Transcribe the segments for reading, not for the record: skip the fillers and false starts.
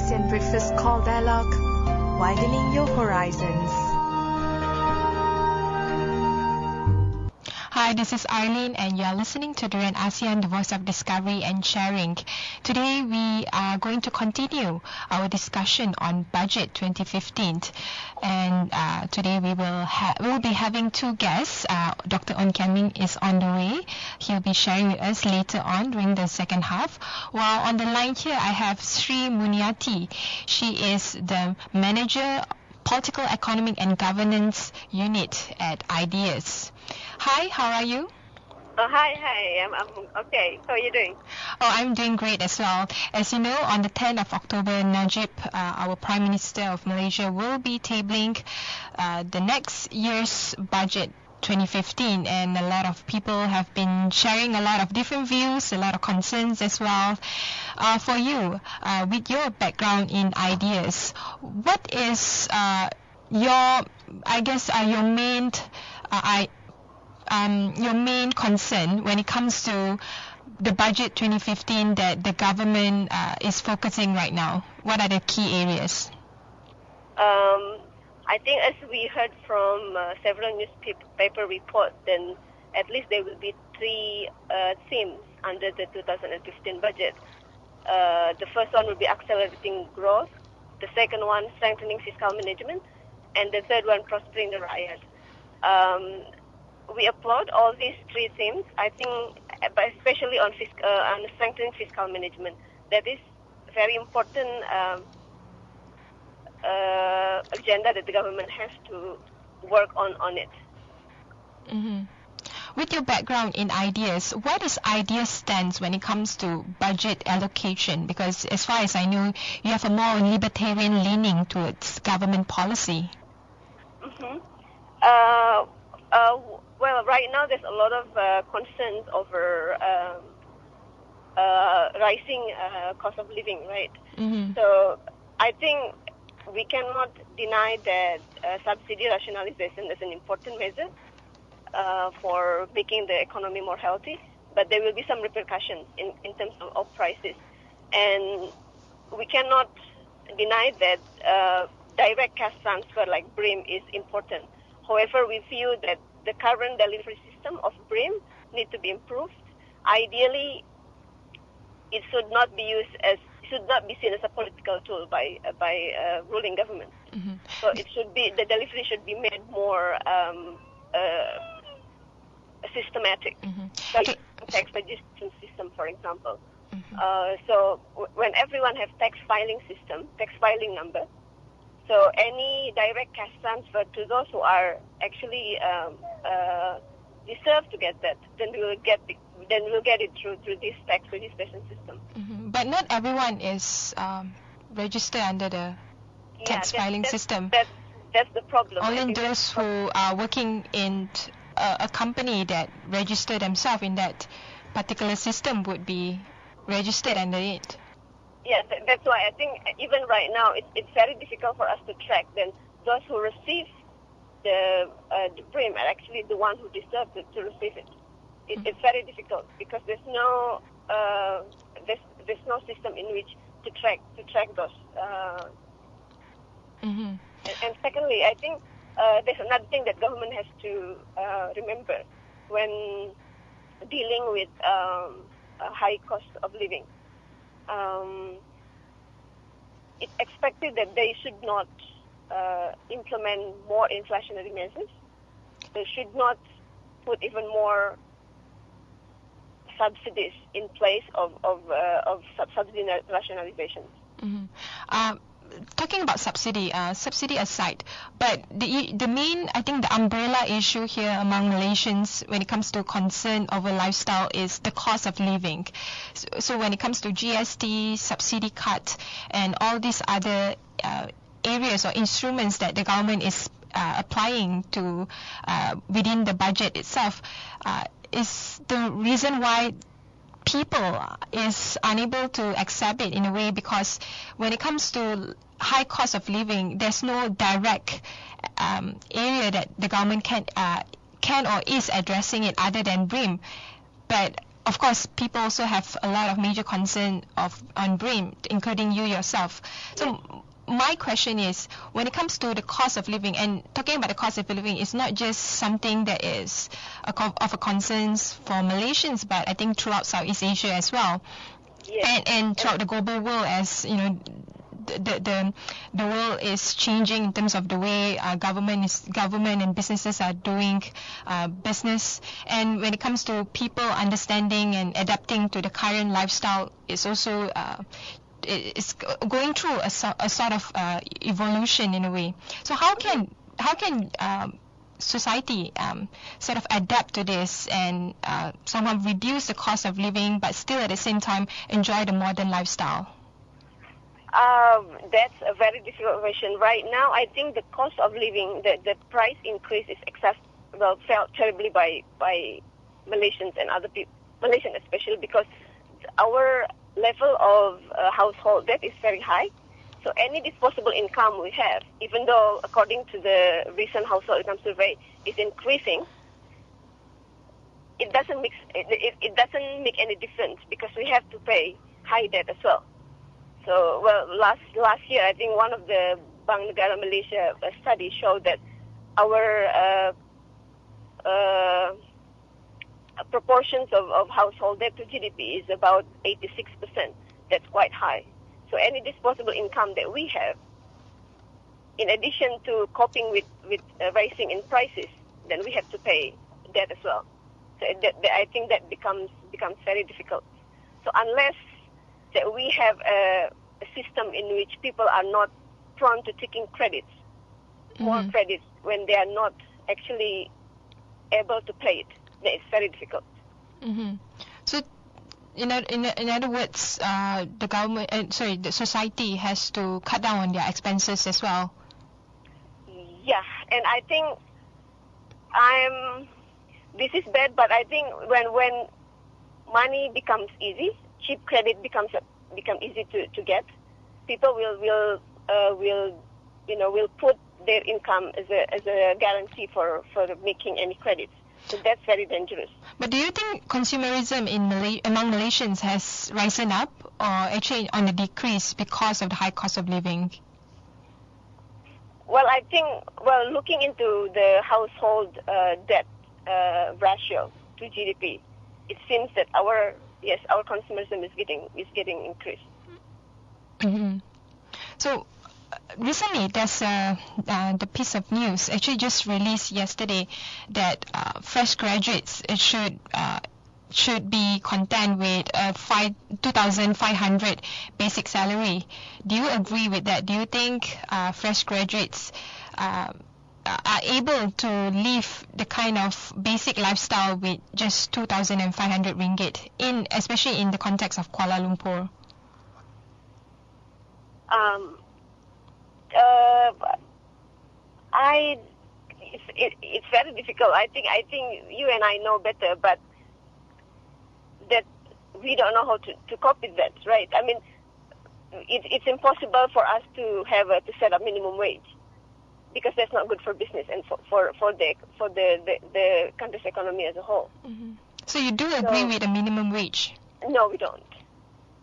ASEAN Breakfast Call Dialogue, widening your horizons. Hi, this is Arlene and you are listening to Durian ASEAN, the voice of discovery and sharing. Today we are going to continue our discussion on Budget 2015, and today we will be having two guests. Dr. Ming is on the way. He'll be sharing with us later on during the second half. While on the line here I have Sri Murniati. She is the manager Political, Economic and Governance Unit at Ideas. Hi, how are you? Hi. I'm okay. How are you doing? Oh, I'm doing great as well. As you know, on the 10th of October, Najib, our Prime Minister of Malaysia, will be tabling the next year's budget 2015, and a lot of people have been sharing a lot of different views, a lot of concerns as well. For you, with your background in ideas, what is your main concern when it comes to the budget 2015 that the government is focusing right now? What are the key areas? I think as we heard from several newspaper reports, then at least there will be three themes under the 2015 budget. The first one will be accelerating growth, the second one strengthening fiscal management, and the third one prospering the riot. We applaud all these three themes. I think, especially on strengthening fiscal management, that is very important agenda that the government has to work on it. Mm-hmm. With your background in ideas, what is Ideas' stance when it comes to budget allocation? Because as far as I know, you have a more libertarian leaning towards government policy. Mm-hmm. Well, right now there's a lot of concerns over rising cost of living, right? Mm-hmm. So I think we cannot deny that subsidy rationalization is an important measure for making the economy more healthy, but there will be some repercussions in terms of prices. And we cannot deny that direct cash transfer like BRIM is important. However, we feel that the current delivery system of BRIM needs to be improved. Ideally, it should not be seen as a political tool by ruling government. Mm-hmm. So the delivery should be made more systematic. Mm-hmm. So tax registration system, for example. Mm-hmm. So when everyone has tax filing number, so any direct cash transfer to those who are actually deserve to get that, then we will get it through this tax registration system. Mm-hmm. But not everyone is registered under the tax filing system. That's the problem. Only those who are working in a company that register themselves in that particular system would be registered under it. Yeah, that's why I think even right now it's very difficult for us to track. Then those who receive the BRIM are actually the ones who deserve to receive it. It's very difficult because there's no system in which to track those. Mm-hmm. And secondly, I think there's another thing that government has to remember when dealing with a high cost of living. It's expected that they should not implement more inflationary measures. They should not put even more subsidies in place of subsidy rationalization. Mm-hmm. Talking about subsidy aside, but the main, I think the umbrella issue here among Malaysians when it comes to concern over lifestyle is the cost of living. So when it comes to GST, subsidy cut, and all these other areas or instruments that the government is applying to within the budget itself, is the reason why people is unable to accept it in a way, because when it comes to high cost of living, there's no direct area that the government can or is addressing it other than BRIM. But of course, people also have a lot of major concern on BRIM, including you yourself. So my question is, when it comes to the cost of living, and talking about the cost of living is not just something that is of a concern for Malaysians, but I think throughout Southeast Asia as well, and throughout the global world, as you know, the world is changing in terms of the way government and businesses are doing business, and when it comes to people understanding and adapting to the current lifestyle, it's also it's going through a sort of evolution in a way. So how can society sort of adapt to this and somehow reduce the cost of living, but still at the same time enjoy the modern lifestyle? That's a very difficult question. Right now, I think the cost of living, the price increase is felt terribly by Malaysians and other people, Malaysians especially, because our level of household debt is very high. So any disposable income we have, even though according to the recent household income survey is increasing, it doesn't make any difference because we have to pay high debt as well. So, last year, I think one of the Bank Negara Malaysia study showed that our proportions of household debt to GDP is about 86%. That's quite high. So any disposable income that we have, in addition to coping with rising in prices, then we have to pay debt as well. So I think that becomes very difficult. So unless that we have a system in which people are not prone to taking credits, more credits when they are not actually able to pay it, then it's very difficult. So, in other words, the government, the society has to cut down on their expenses as well. Yeah, and I think this is bad, but I think when money becomes easy, cheap credit become easy to get, people will put their income as a guarantee for making any credits. So that's very dangerous. But do you think consumerism among Malaysians has risen up or actually on the decrease because of the high cost of living? Well, I think looking into the household debt ratio to GDP, it seems that our consumerism is getting increased. So recently, there's the piece of news actually just released yesterday that fresh graduates should be content with 2,500 basic salary. Do you agree with that? Do you think fresh graduates are able to live the kind of basic lifestyle with just 2,500 ringgit, especially in the context of Kuala Lumpur? It's very difficult. I think you and I know better, but that we don't know how to cope with that, right? I mean, it's impossible for us to set up minimum wage because that's not good for business and for the country's economy as a whole. So you do agree with a minimum wage? No, we don't,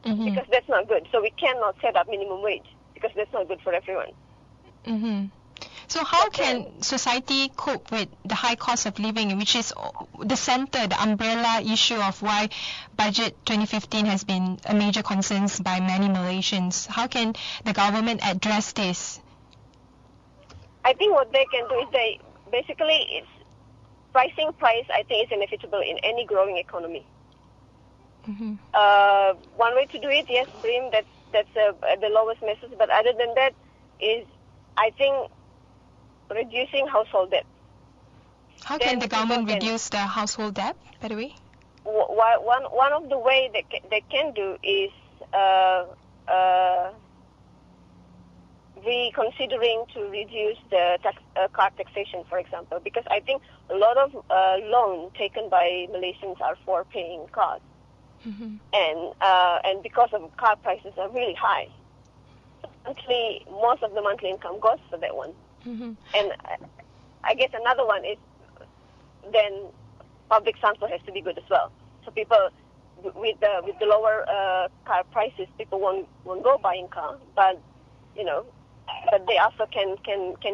because that's not good. So we cannot set up minimum wage because that's not good for everyone. So how can society cope with the high cost of living, which is the umbrella issue of why Budget 2015 has been a major concern by many Malaysians? How can the government address this? I think what they can do is it's pricing price. I think is inevitable in any growing economy. One way to do it, yes, BRIM, that's the lowest message. But other than that, is I think reducing household debt. How can the government reduce the household debt, by the way? One of the way they can do is reconsidering to reduce the car taxation, for example, because I think a lot of loans taken by Malaysians are for paying cars, and because of car prices are really high, most of the monthly income goes for that one. And I guess another one is then public transport has to be good as well. So people with the lower car prices, people won't go buying car, but but they also can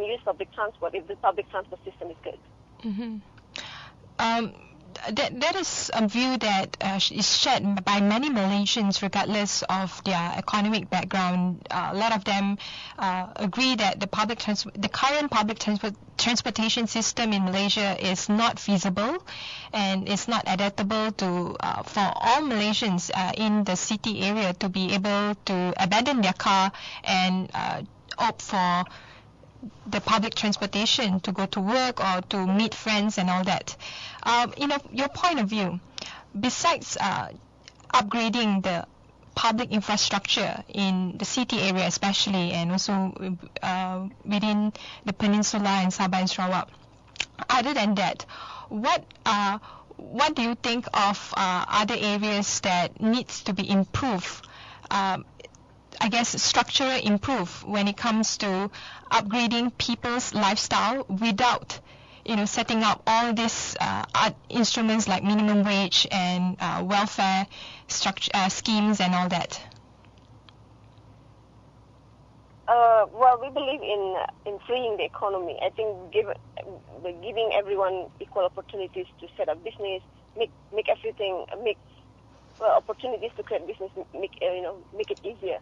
use public transport if the public transport system is good. Mm-hmm. That is a view that is shared by many Malaysians, regardless of their economic background. A lot of them agree that the current public transportation system in Malaysia is not feasible and is not adaptable to for all Malaysians in the city area to be able to abandon their car and opt for the public transportation to go to work or to meet friends and all that. Your point of view, besides upgrading the public infrastructure in the city area especially, and also within the peninsula and Sabah and Sarawak, other than that, what do you think of other areas that needs to be improved? I guess structural improve when it comes to upgrading people's lifestyle without, setting up all these instruments like minimum wage and welfare schemes and all that. Well, we believe in freeing the economy. I think giving everyone equal opportunities to set up business, make everything, opportunities to create business, make it easier.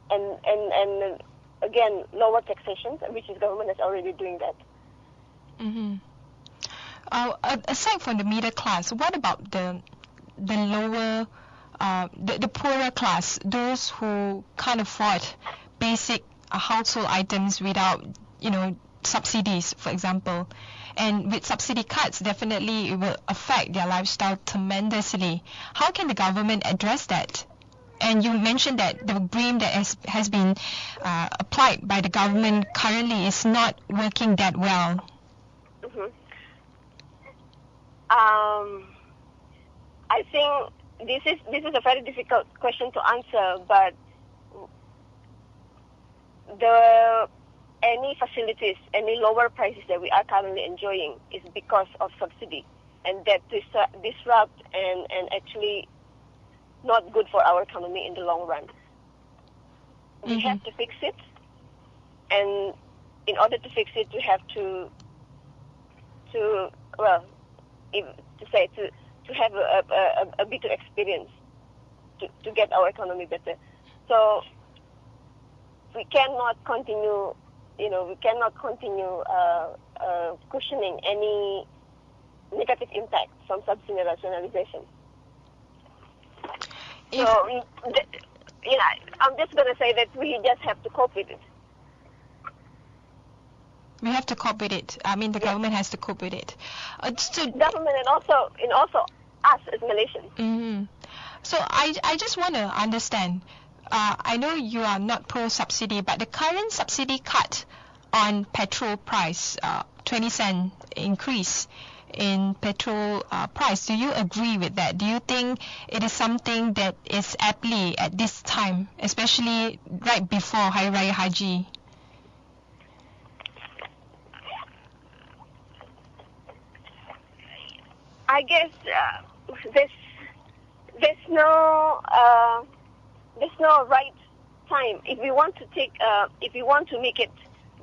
And again, lower taxation, which is government is already doing that. Mm-hmm. Aside from the middle class, what about the lower, the poorer class, those who can't afford basic household items without, subsidies, for example? And with subsidy cuts, definitely it will affect their lifestyle tremendously. How can the government address that? And you mentioned that the BRIM that has been applied by the government currently is not working that well. Mm-hmm. I think this is a very difficult question to answer, but any facilities, any lower prices that we are currently enjoying is because of subsidy, and that disrupt and actually not good for our economy in the long run. We have to fix it, and in order to fix it, we have to have a better experience to get our economy better. So we cannot continue, cushioning any negative impact from subsidy rationalization. So, I'm just going to say that we just have to cope with it. We have to cope with it. I mean, the government has to cope with it. Government and also us as Malaysians. Mm-hmm. So I just want to understand. I know you are not pro-subsidy, but the current subsidy cut on petrol price, 20 cent increase in petrol price. Do you agree with that? Do you think it is something that is aptly at this time, especially right before Hari Raya Haji? I guess there's no right time. If we want to make it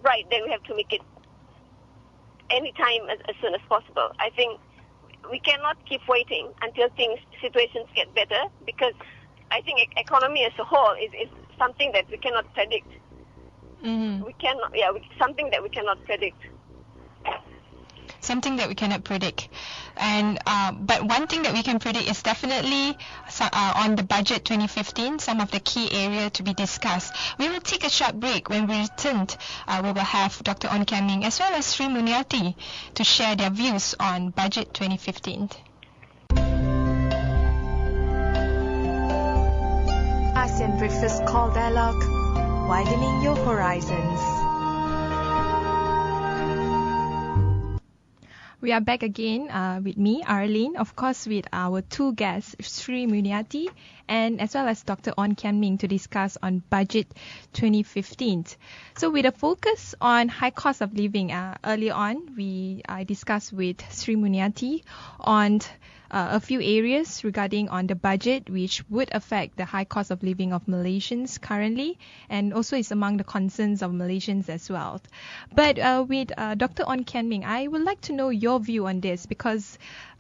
right, then we have to make it anytime as soon as possible. I think we cannot keep waiting until situations get better, because I think economy as a whole is something that we cannot predict. Mm-hmm. Something that we cannot predict. Something that we cannot predict. And but one thing that we can predict is definitely on the budget 2015, some of the key areas to be discussed. We will take a short break. When we return, we will have Dr. Kian Ming as well as Sri Murniati to share their views on budget 2015. ASEAN Breakfast Call Dialogue, widening your horizons. We are back again with me, Arlene, of course with our two guests, Sri Murniati and as well as Dr. Kian Ming, to discuss on budget 2015. So with a focus on high cost of living, earlier on I discussed with Sri Murniati on a few areas regarding on the budget, which would affect the high cost of living of Malaysians currently, and also is among the concerns of Malaysians as well. But with Dr. On Kian Ming, I would like to know your view on this, because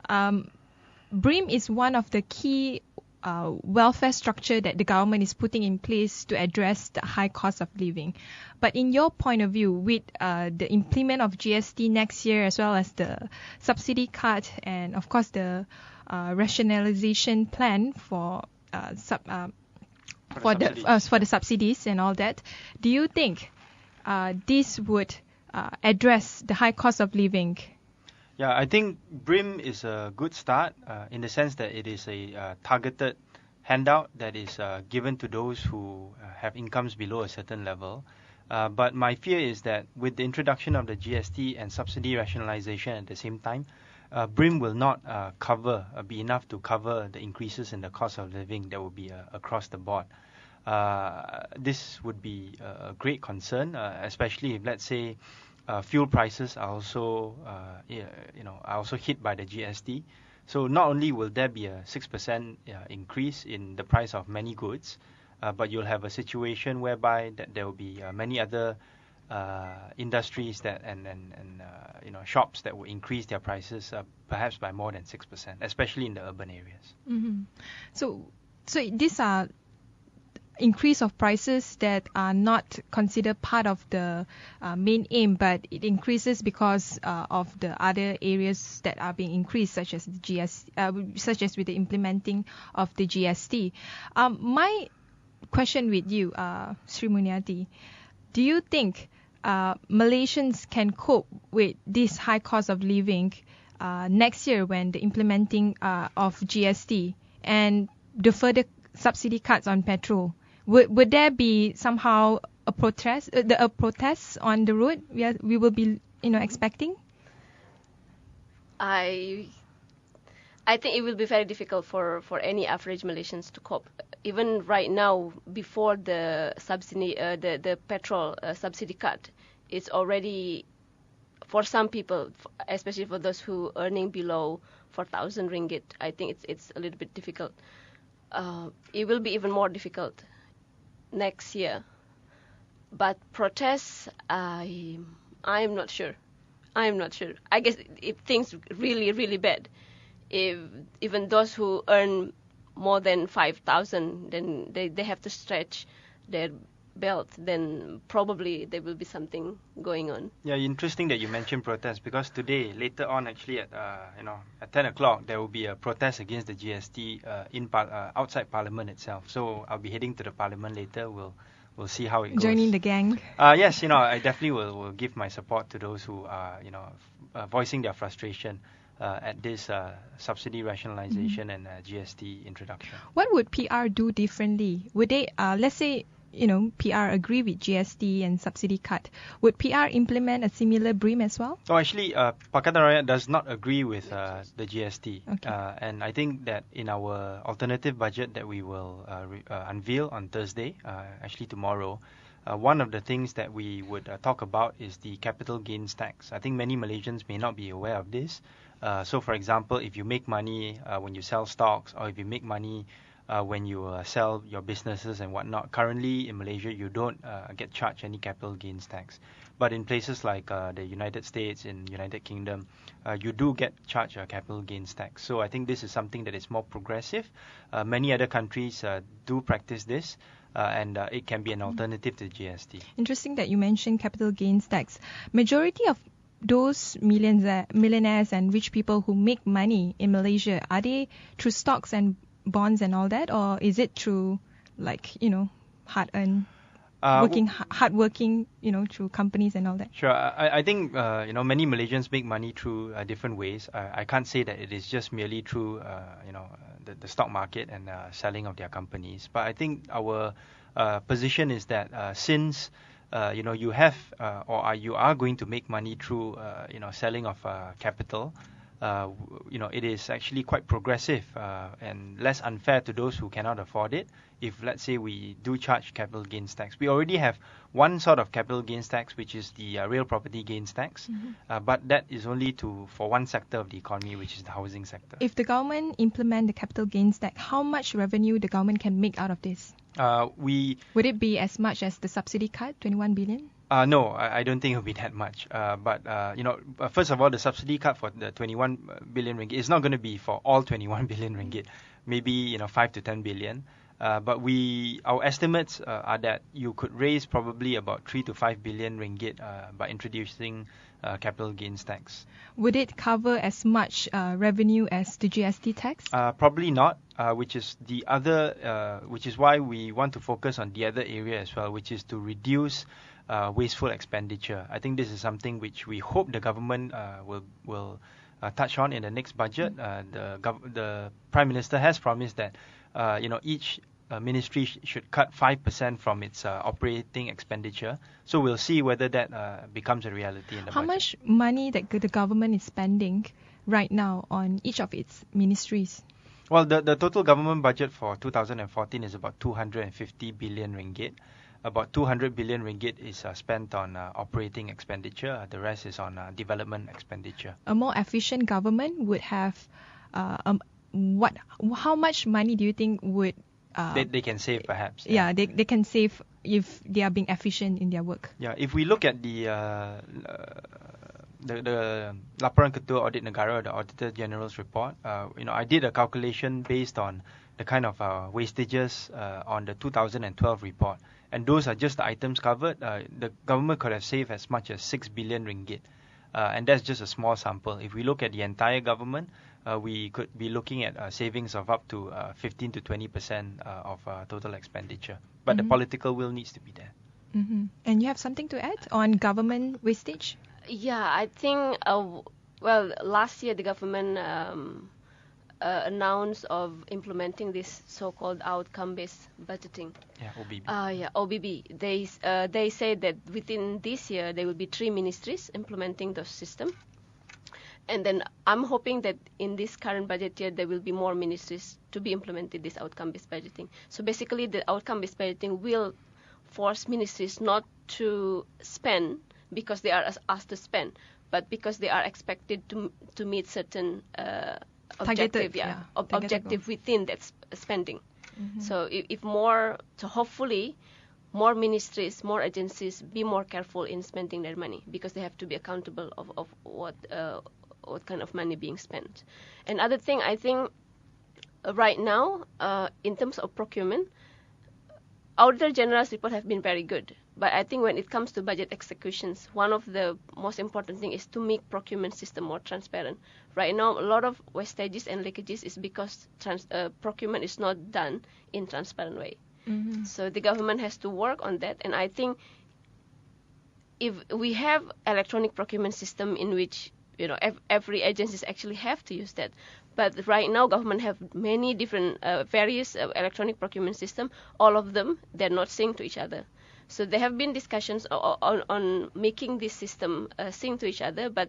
BRIM is one of the key welfare structure that the government is putting in place to address the high cost of living. But in your point of view, with the implement of GST next year, as well as the subsidy cut, and of course the rationalization plan for the subsidies and all that, do you think this would address the high cost of living? Yeah, I think BRIM is a good start in the sense that it is a targeted handout that is given to those who have incomes below a certain level. But my fear is that with the introduction of the GST and subsidy rationalization at the same time, BRIM will not be enough to cover the increases in the cost of living that will be across the board. This would be a great concern, especially if, let's say, fuel prices are also, are also hit by the GST. So not only will there be a 6% increase in the price of many goods, but you'll have a situation whereby that there will be many other industries that and shops that will increase their prices perhaps by more than 6%, especially in the urban areas. Mm-hmm. So these are increase of prices that are not considered part of the main aim, but it increases because of the other areas that are being increased, such as the GST, such as with the implementing of the GST. My question with you, Sri Murniati, do you think Malaysians can cope with this high cost of living next year when the implementing of GST and the further subsidy cuts on petrol? Would there be somehow a protest on the road we will be expecting? I think it will be very difficult for any average Malaysians to cope. Even right now, before the subsidy, the petrol subsidy cut, it's already, for some people, especially for those who earning below 4,000 ringgit, I think it's a little bit difficult. It will be even more difficult next year. But protests, I'm not sure. I guess if things really, really bad, if even those who earn more than 5,000, then they have to stretch their belt, then probably there will be something going on. Yeah, interesting that you mentioned protests, because today, later on, actually at 10 o'clock, there will be a protest against the GST outside Parliament itself. So I'll be heading to the Parliament later. We'll see how it goes. Joining the gang. Yes, I definitely will give my support to those who are voicing their frustration at this subsidy rationalization and GST introduction. What would PR do differently? Would they, let's say, PR agree with GST and subsidy cut, would PR implement a similar BRIM as well? Oh, actually, Pakatan Rakyat does not agree with the GST. Okay. And I think that in our alternative budget that we will unveil on Thursday, actually tomorrow, one of the things that we would talk about is the capital gains tax. I think many Malaysians may not be aware of this. So, for example, if you make money when you sell stocks, or if you make money when you sell your businesses and whatnot, currently in Malaysia you don't get charged any capital gains tax. But in places like the United States, in United Kingdom, you do get charged a capital gains tax. So I think this is something that is more progressive. Many other countries do practice this. And it can be an alternative to GST. Interesting that you mentioned capital gains tax. Majority of those millionaires and rich people who make money in Malaysia, are they through stocks and bonds and all that, or is it through hard-earned, hardworking, through companies and all that? Sure. I think many Malaysians make money through different ways. I can't say that it is just merely through the stock market and selling of their companies. But I think our position is that since you have or you are going to make money through selling of capital, it is actually quite progressive and less unfair to those who cannot afford it. If, let's say, we do charge capital gains tax, we already have one sort of capital gains tax, which is the real property gains tax, but that is only for one sector of the economy, which is the housing sector. If the government implement the capital gains tax, how much revenue the government can make out of this? Would it be as much as the subsidy cut, 21 billion? No, I don't think it will be that much. But first of all, the subsidy cut for the 21 billion ringgit is not going to be for all 21 billion ringgit. Maybe 5 to 10 billion. But our estimates are that you could raise probably about 3 to 5 billion ringgit by introducing capital gains tax. Would it cover as much revenue as the GST tax? Probably not, which is why we want to focus on the other area as well, which is to reduce wasteful expenditure. I think this is something which we hope the government will touch on in the next budget. The Prime Minister has promised that each ministry should cut 5% from its operating expenditure. So we'll see whether that becomes a reality in the budget. How much money that the government is spending right now on each of its ministries? Well, the total government budget for 2014 is about 250 billion ringgit. About 200 billion ringgit is spent on operating expenditure. The rest is on development expenditure. A more efficient government would have how much money do you think would they can save, perhaps? Yeah, they can save if they are being efficient in their work. Yeah, if we look at the Laporan Ketua Audit Negara, the Auditor General's report, I did a calculation based on the kind of wastages on the 2012 report. And those are just the items covered. The government could have saved as much as 6 billion ringgit. And that's just a small sample. If we look at the entire government, we could be looking at savings of up to 15 to 20% of total expenditure. But the political will needs to be there. And you have something to add on government wastage? Yeah, I think, last year the government announced of implementing this so-called outcome-based budgeting. Yeah, OBB. OBB. They say that within this year there will be 3 ministries implementing the system. And then I'm hoping that in this current budget year there will be more ministries to be implemented this outcome-based budgeting. So basically the outcome-based budgeting will force ministries not to spend because they are asked to spend, but because they are expected to meet certain objective within that spending. So hopefully more ministries, more agencies be more careful in spending their money, because they have to be accountable of what kind of money being spent. And other thing, I think right now in terms of procurement, Auditor General's report have been very good. But I think when it comes to budget executions, one of the most important thing is to make procurement system more transparent. Right now, a lot of wastages and leakages is because procurement is not done in transparent way. So the government has to work on that. And I think if we have electronic procurement system in which every agencies actually have to use that. But right now, government have many different various electronic procurement system. All of them, they're not synced to each other. So there have been discussions on making this system sync to each other, but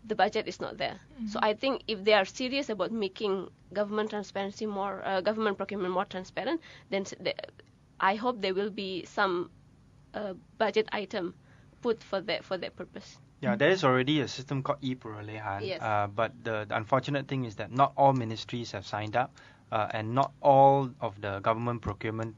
the budget is not there. So I think if they are serious about making government transparency more, government procurement more transparent, then I hope there will be some budget item put for that purpose. Yeah, there is already a system called e-Perolehan. Yes. But the unfortunate thing is that not all ministries have signed up, and not all of the government procurement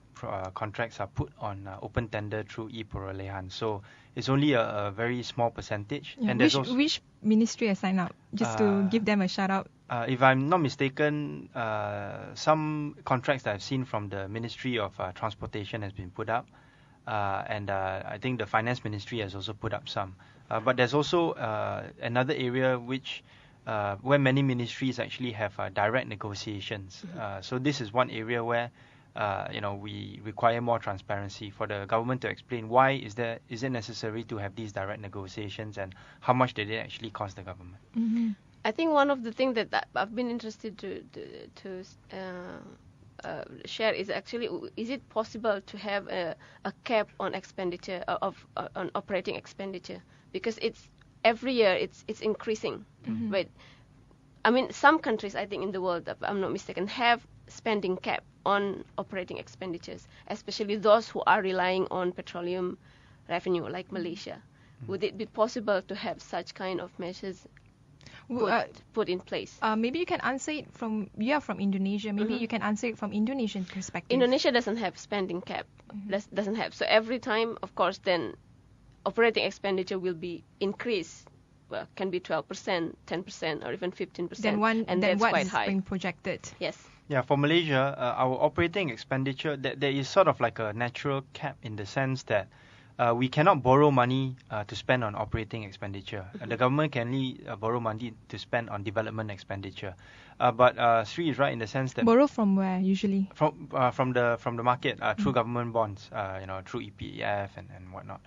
contracts are put on open tender through e-Perolehan. So it's only a very small percentage. Yeah, and which ministry has signed up? Just to give them a shout out. If I'm not mistaken, some contracts that I've seen from the Ministry of Transportation has been put up. And I think the Finance Ministry has also put up some. But there's also another area where many ministries actually have direct negotiations. So this is one area where we require more transparency for the government to explain why is it necessary to have these direct negotiations, and how much did it actually cost the government. I think one of the things that I've been interested to share is actually, is it possible to have a cap on expenditure on operating expenditure, because it's every year it's increasing. But I mean, some countries, I think, in the world, if I'm not mistaken, have spending cap on operating expenditures, especially those who are relying on petroleum revenue, like Malaysia. Would it be possible to have such kind of measures put in place? Maybe you can answer it from, you are from Indonesia, maybe you can answer it from Indonesian perspective. Indonesia doesn't have spending cap, doesn't have. So every time, of course, then operating expenditure will be increased. Well, can be 12%, 10%, or even 15%. Then that's what's quite high. being projected? Yes. Yeah, for Malaysia, our operating expenditure, there is sort of like a natural cap in the sense that we cannot borrow money to spend on operating expenditure. The government can only borrow money to spend on development expenditure. But Sri is right in the sense that Borrow from where usually? from the market through government bonds, through EPF and whatnot.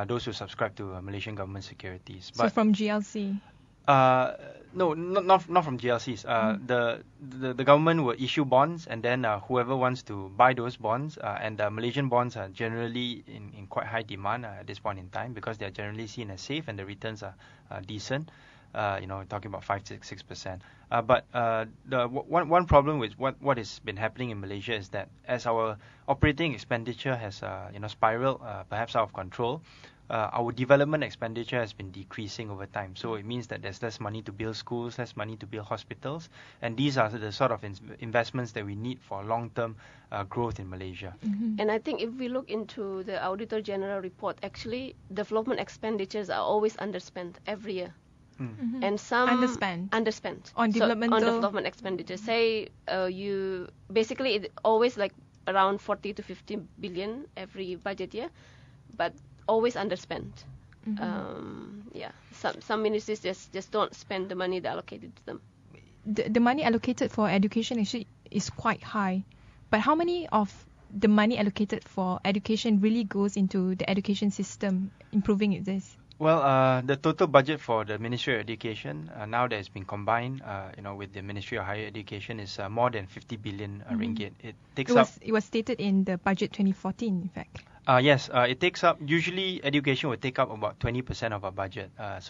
Those who subscribe to Malaysian government securities. So from GLC? No, not from GLCs. The government will issue bonds, and then whoever wants to buy those bonds, and Malaysian bonds are generally in quite high demand at this point in time because they are generally seen as safe and the returns are decent. Talking about 5-6%. But the one problem with what has been happening in Malaysia is that as our operating expenditure has spiraled perhaps out of control, our development expenditure has been decreasing over time. So it means that there's less money to build schools, less money to build hospitals, and these are the sort of investments that we need for long-term growth in Malaysia. And I think if we look into the Auditor General report, actually development expenditures are always underspent every year. And some underspent on development expenditure. Say you basically it always like around 40 to 50 billion every budget year, but always underspent. Some ministries just don't spend the money they allocated to them. The money allocated for education actually is quite high, but how many of the money allocated for education really goes into the education system, improving this? Well, the total budget for the Ministry of Education, now that it's been combined, with the Ministry of Higher Education, is more than 50 billion ringgit. It was stated in the budget 2014, in fact. Yes, it takes up, usually education would take up about 20% of our budget. How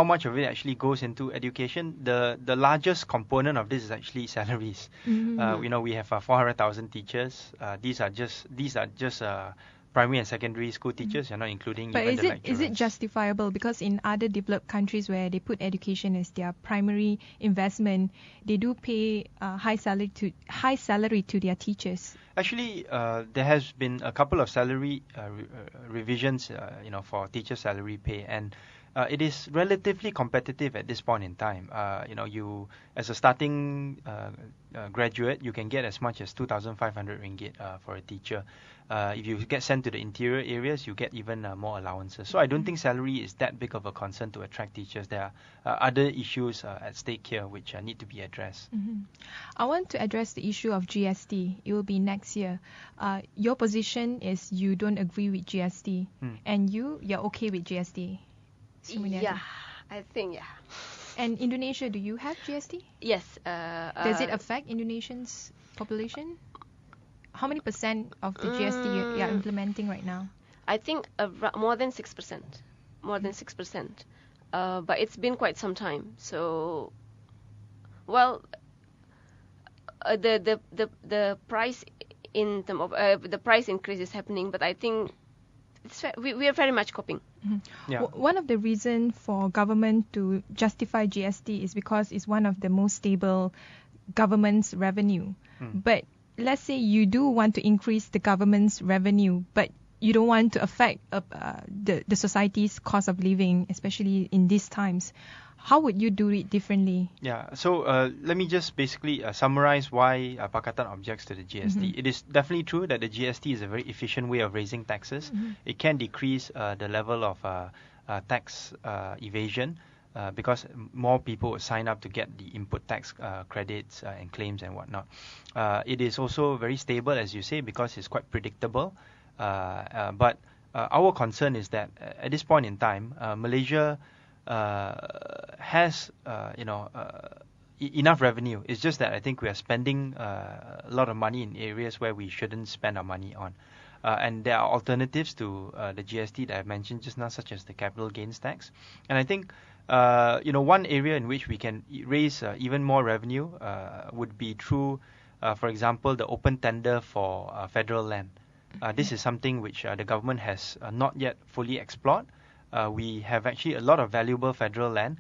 much of it actually goes into education? The largest component of this is actually salaries. We have 400,000 teachers. These are just primary and secondary school teachers. You're not including even the lecturers. But is it justifiable? Because in other developed countries where they put education as their primary investment, they do pay high salary to their teachers. Actually, there has been a couple of salary revisions, for teacher salary pay, and it is relatively competitive at this point in time. You as a starting graduate, you can get as much as 2,500 ringgit for a teacher. If you get sent to the interior areas, you get even more allowances. So I don't think salary is that big of a concern to attract teachers. There are other issues at stake here which need to be addressed. I want to address the issue of GST. It will be next year. Your position is you don't agree with GST, and you're okay with GST. Yeah, I think, yeah. And Indonesia, do you have GST? Yes. Does it affect Indonesians' population? How many percent of the GST you are implementing right now? I think more than 6%. More than 6%. But it's been quite some time. So, well, the price in term of the price increase is happening, but I think we are very much coping. Yeah. One of the reasons for government to justify GST is because it's one of the most stable government's revenue. But let's say you do want to increase the government's revenue, but you don't want to affect the society's cost of living, especially in these times. How would you do it differently? Yeah, so let me just basically summarize why Pakatan objects to the GST. It is definitely true that the GST is a very efficient way of raising taxes. It can decrease the level of tax evasion because more people would sign up to get the input tax credits and claims and whatnot. It is also very stable, as you say, because it's quite predictable. But our concern is that at this point in time, Malaysia has enough revenue. It's just that I think we are spending a lot of money in areas where we shouldn't spend our money on. And there are alternatives to the GST that I've mentioned just now, such as the capital gains tax. And I think One area in which we can raise even more revenue would be through, for example, the open tender for federal land. This is something which the government has not yet fully explored. We have actually a lot of valuable federal land.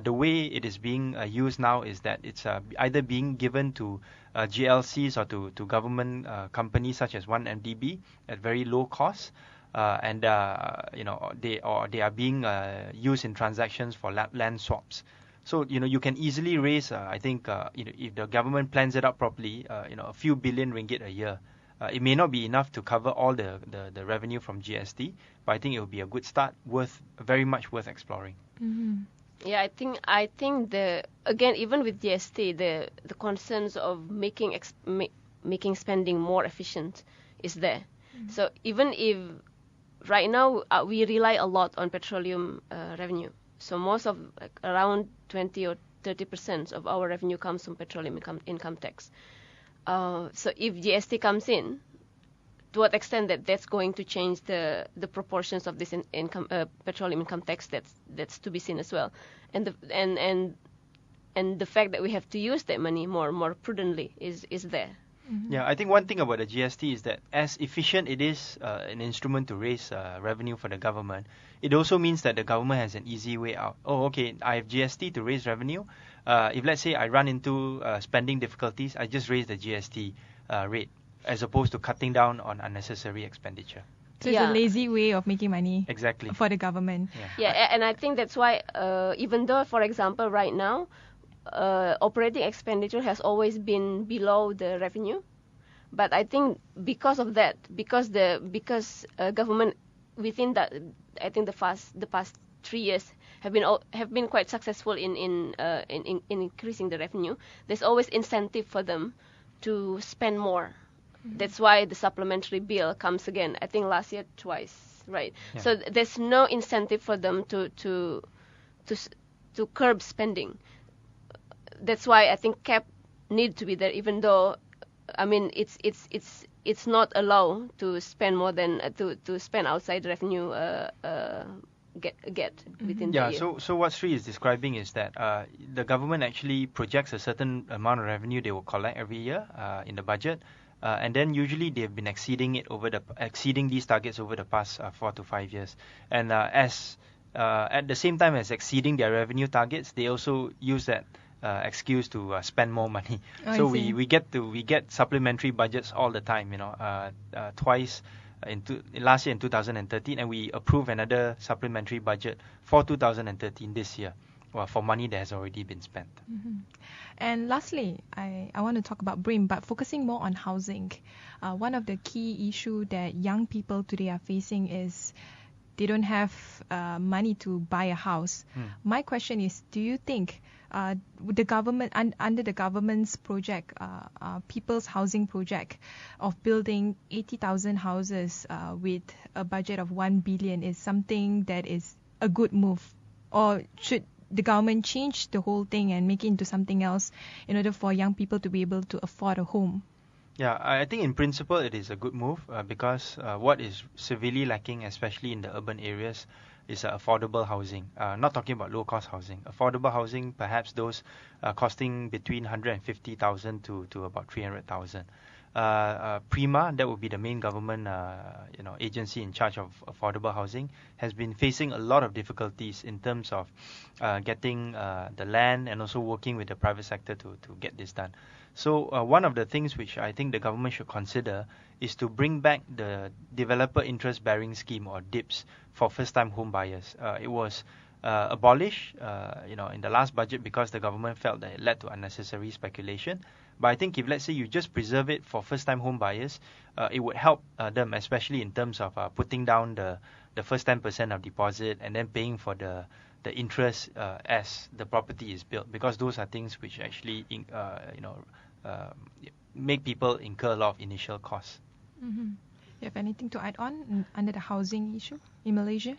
The way it is being used now is that it's either being given to GLCs or to government companies such as 1MDB at very low cost. And they are being used in transactions for land swaps. So you can easily raise, I think, if the government plans it out properly, a few billion ringgit a year. It may not be enough to cover all the revenue from GST, but I think it will be a good start, very much worth exploring. Mm-hmm. Yeah, I think again, even with GST, the concerns of making spending more efficient is there. Mm-hmm. So even if right now we rely a lot on petroleum revenue, so most of around 20 or 30% of our revenue comes from petroleum income tax. So if GST comes in, to what extent that's going to change the proportions of this petroleum income tax, that's to be seen as well, and the fact that we have to use that money more prudently is there. Mm-hmm. Yeah, I think one thing about the GST is that as efficient it is an instrument to raise revenue for the government, it also means that the government has an easy way out. Oh, okay, I have GST to raise revenue. If let's say I run into spending difficulties, I just raise the GST rate as opposed to cutting down on unnecessary expenditure. So it's a lazy way of making money. Exactly. For the government. Yeah, and I think that's why even though, for example, right now, operating expenditure has always been below the revenue, but I think because of that, because government within that, I think the past 3 years have been quite successful in increasing the revenue. There's always incentive for them to spend more. Mm-hmm. That's why the supplementary bill comes again. I think last year twice, right? Yeah. So there's no incentive for them to curb spending. That's why I think cap need to be there, even though, I mean, it's not allowed to spend more than to spend outside the revenue get within the year. Yeah. So what Sri is describing is that the government actually projects a certain amount of revenue they will collect every year in the budget, and then usually they've been exceeding these targets over the past 4 to 5 years, and at the same time as exceeding their revenue targets, they also use that excuse to spend more money. So we get supplementary budgets all the time. Twice last year in 2013, and we approve another supplementary budget for 2013 this year. Well, for money that has already been spent. Mm-hmm. And lastly, I want to talk about BRIM, but focusing more on housing. One of the key issue that young people today are facing is they don't have money to buy a house. My question is, do you think the government under the government's project, People's Housing Project, of building 80,000 houses with a budget of 1 billion is something that is a good move, or should the government change the whole thing and make it into something else in order for young people to be able to afford a home? Yeah, I think in principle it is a good move because what is severely lacking, especially in the urban areas, is affordable housing. Not talking about low-cost housing. Affordable housing, perhaps those costing between 150,000 to about 300,000. Prima, that would be the main government agency in charge of affordable housing, has been facing a lot of difficulties in terms of getting the land and also working with the private sector to get this done. So one of the things which I think the government should consider is to bring back the Developer Interest Bearing Scheme, or DIBS, for first-time home buyers. It was abolished in the last budget because the government felt that it led to unnecessary speculation. But I think if, let's say, you just preserve it for first-time home buyers, it would help them, especially in terms of putting down the first 10% of deposit and then paying for the interest as the property is built, because those are things which actually make people incur a lot of initial costs. Mm-hmm. You have anything to add on under the housing issue in Malaysia?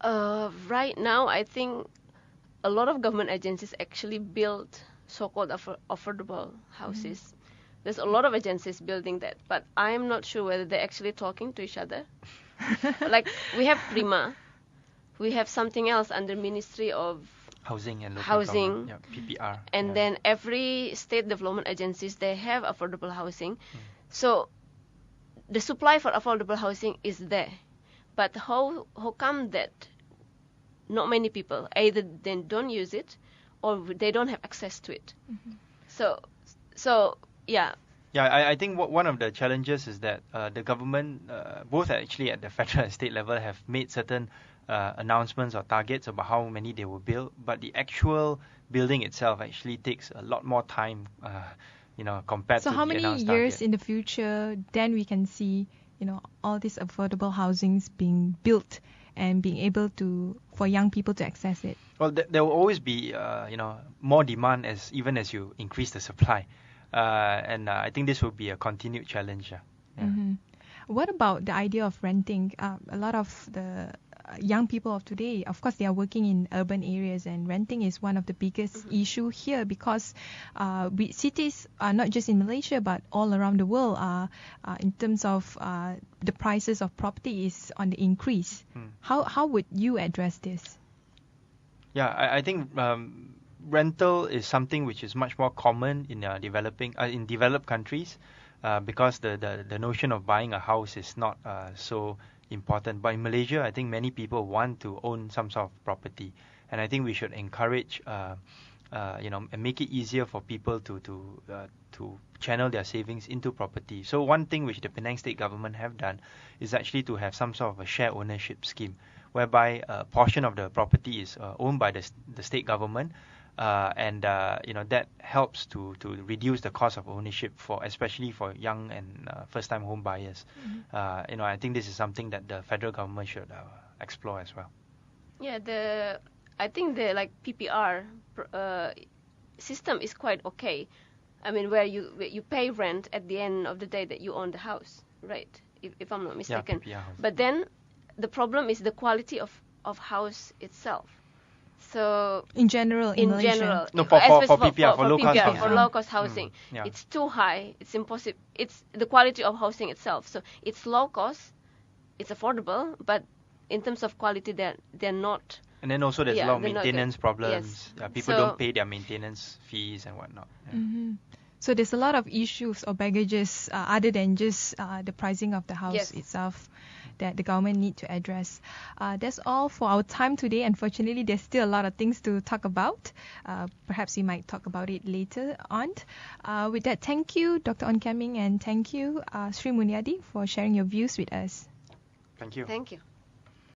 Right now, I think a lot of government agencies actually build so-called affordable houses. Mm-hmm. There's a lot of agencies building that, but I'm not sure whether they're actually talking to each other. Like, we have Prima. we have something else under Ministry of Housing and local Housing. government. Yeah, PPR. and yeah. then every state development agencies, they have affordable housing. So the supply for affordable housing is there, but how come that not many people either they don't use it or they don't have access to it? So yeah. Yeah, I think one of the challenges is that the government, both actually at the federal and state level, have made certain announcements or targets about how many they will build, but the actual building itself actually takes a lot more time, compared to So how the many announced years target. in the future then we can see, all these affordable housings being built and being able for young people to access it? Well, there will always be, more demand even as you increase the supply, and I think this will be a continued challenge. Yeah. What about the idea of renting? A lot of the young people of today, of course, they are working in urban areas, and renting is one of the biggest issue here because cities, not just in Malaysia but all around the world, in terms of the prices of property is on the increase. How would you address this? Yeah, I think rental is something which is much more common in in developed countries, because the notion of buying a house is not so important. But in Malaysia, I think many people want to own some sort of property, and I think we should encourage, and make it easier for people to channel their savings into property. So one thing which the Penang state government have done is actually to have some sort of a share ownership scheme, whereby a portion of the property is owned by the state government, and that helps to reduce the cost of ownership especially for young and first-time home buyers. I think this is something that the federal government should explore as well. Yeah, I think the PPR system is quite okay. I mean, where you pay rent at the end of the day that you own the house, right? If I'm not mistaken. Yeah, PPR house. But then the problem is the quality of house itself. So In general, in Malaysia? general, No, for especially PPR, for low-cost PPR, housing. for low-cost housing, yeah. it's too high. It's impossible. It's the quality of housing itself. So it's low cost, it's affordable, but in terms of quality, they're not. And then also there's a lot of they're not good. maintenance problems. Yes. People So- don't pay their maintenance fees and whatnot. Yeah. So there's a lot of issues or baggages other than just the pricing of the house Yes. itself that the government need to address. That's all for our time today. Unfortunately, there's still a lot of things to talk about. Perhaps we might talk about it later on. With that, thank you, Dr. On Kian, and thank you, Sri Murniati, for sharing your views with us. Thank you. Thank you.